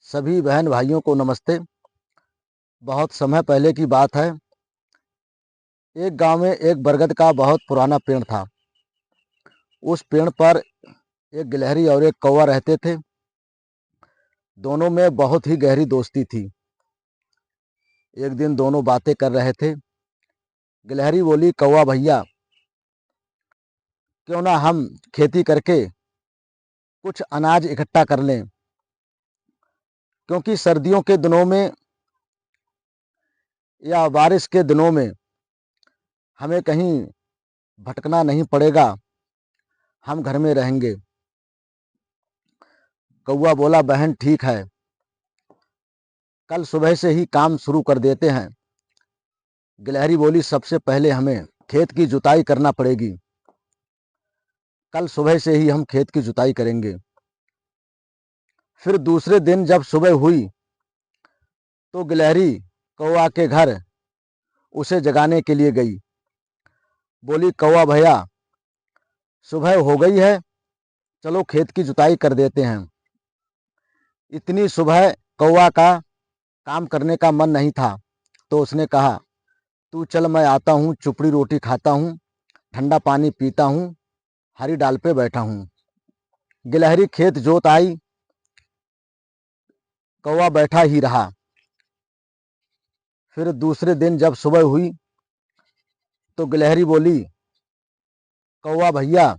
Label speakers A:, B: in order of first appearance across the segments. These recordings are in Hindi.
A: सभी बहन भाइयों को नमस्ते। बहुत समय पहले की बात है। एक गांव में एक बरगद का बहुत पुराना पेड़ था। उस पेड़ पर एक गिलहरी और एक कौवा रहते थे। दोनों में बहुत ही गहरी दोस्ती थी। एक दिन दोनों बातें कर रहे थे। गिलहरी बोली, कौवा भैया, क्यों ना हम खेती करके कुछ अनाज इकट्ठा कर लें, क्योंकि सर्दियों के दिनों में या बारिश के दिनों में हमें कहीं भटकना नहीं पड़ेगा, हम घर में रहेंगे। कौवा बोला, बहन ठीक है, कल सुबह से ही काम शुरू कर देते हैं। गिलहरी बोली, सबसे पहले हमें खेत की जुताई करना पड़ेगी। कल सुबह से ही हम खेत की जुताई करेंगे। फिर दूसरे दिन जब सुबह हुई तो गिलहरी कौवा के घर उसे जगाने के लिए गई। बोली, कौवा भैया, सुबह हो गई है, चलो खेत की जुताई कर देते हैं। इतनी सुबह कौवा का काम करने का मन नहीं था, तो उसने कहा, तू चल, मैं आता हूँ, चुपड़ी रोटी खाता हूँ, ठंडा पानी पीता हूँ, हरी डाल पे बैठा हूँ। गिलहरी खेत जोत आई, कौवा बैठा ही रहा। फिर दूसरे दिन जब सुबह हुई तो गिलहरी बोली, कौवा भैया,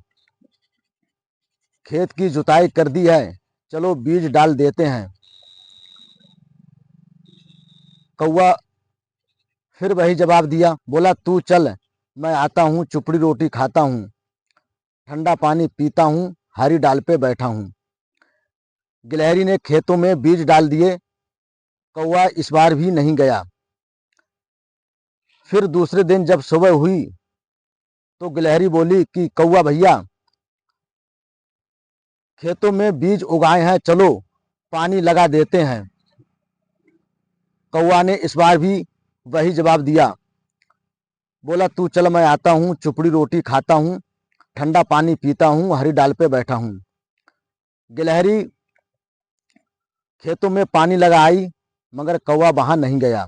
A: खेत की जुताई कर दी है, चलो बीज डाल देते हैं। कौवा फिर वही जवाब दिया, बोला, तू चल, मैं आता हूँ, चुपड़ी रोटी खाता हूँ, ठंडा पानी पीता हूँ, हरी डाल पे बैठा हूँ। गिलहरी ने खेतों में बीज डाल दिए। कौवा इस बार भी नहीं गया। फिर दूसरे दिन जब सुबह हुई तो गिलहरी बोली कि कौवा भैया, खेतों में बीज उगाए हैं, चलो पानी लगा देते हैं। कौवा ने इस बार भी वही जवाब दिया, बोला, तू चल, मैं आता हूँ, चुपड़ी रोटी खाता हूँ, ठंडा पानी पीता हूँ, हरी डाल पे बैठा हूँ। गिलहरी खेतों में पानी लगा आई, मगर कौवा वहां नहीं गया।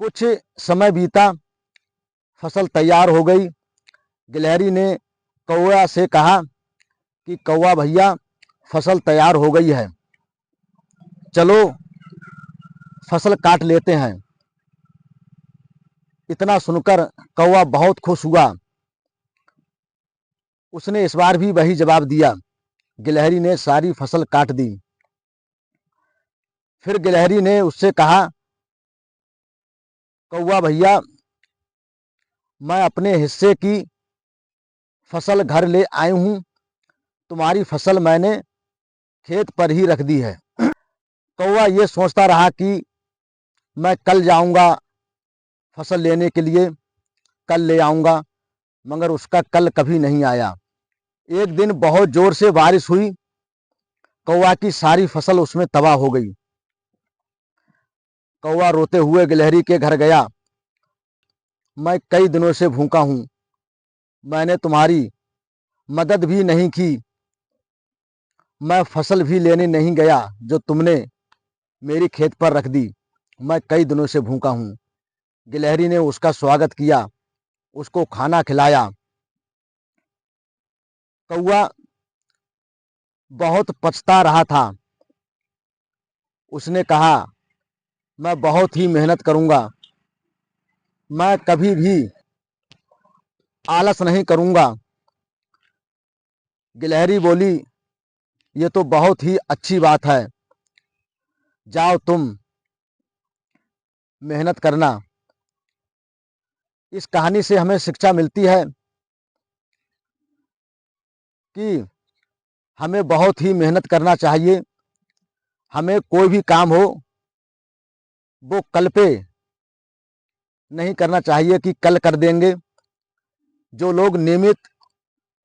A: कुछ समय बीता, फसल तैयार हो गई। गिलहरी ने कौवा से कहा कि कौवा भैया, फसल तैयार हो गई है, चलो फसल काट लेते हैं। इतना सुनकर कौवा बहुत खुश हुआ। उसने इस बार भी वही जवाब दिया। गिलहरी ने सारी फसल काट दी। फिर गिलहरी ने उससे कहा, कौवा भैया, मैं अपने हिस्से की फसल घर ले आई हूं, तुम्हारी फसल मैंने खेत पर ही रख दी है। कौवा ये सोचता रहा कि मैं कल जाऊंगा फसल लेने के लिए, कल ले आऊंगा, मगर उसका कल कभी नहीं आया। एक दिन बहुत जोर से बारिश हुई। कौवा की सारी फसल उसमें तबाह हो गई। कौवा रोते हुए गिलहरी के घर गया। मैं कई दिनों से भूखा हूं, मैंने तुम्हारी मदद भी नहीं की, मैं फसल भी लेने नहीं गया जो तुमने मेरी खेत पर रख दी। मैं कई दिनों से भूखा हूं। गिलहरी ने उसका स्वागत किया, उसको खाना खिलाया। कौवा बहुत पछता रहा था। उसने कहा, मैं बहुत ही मेहनत करूंगा, मैं कभी भी आलस नहीं करूंगा। गिलहरी बोली, ये तो बहुत ही अच्छी बात है, जाओ तुम मेहनत करना। इस कहानी से हमें शिक्षा मिलती है कि हमें बहुत ही मेहनत करना चाहिए। हमें कोई भी काम हो वो कल पे नहीं करना चाहिए कि कल कर देंगे। जो लोग नियमित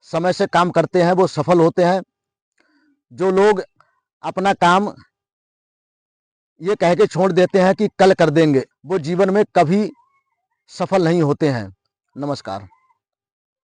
A: समय से काम करते हैं वो सफल होते हैं। जो लोग अपना काम ये कह के छोड़ देते हैं कि कल कर देंगे, वो जीवन में कभी सफल नहीं होते हैं। नमस्कार।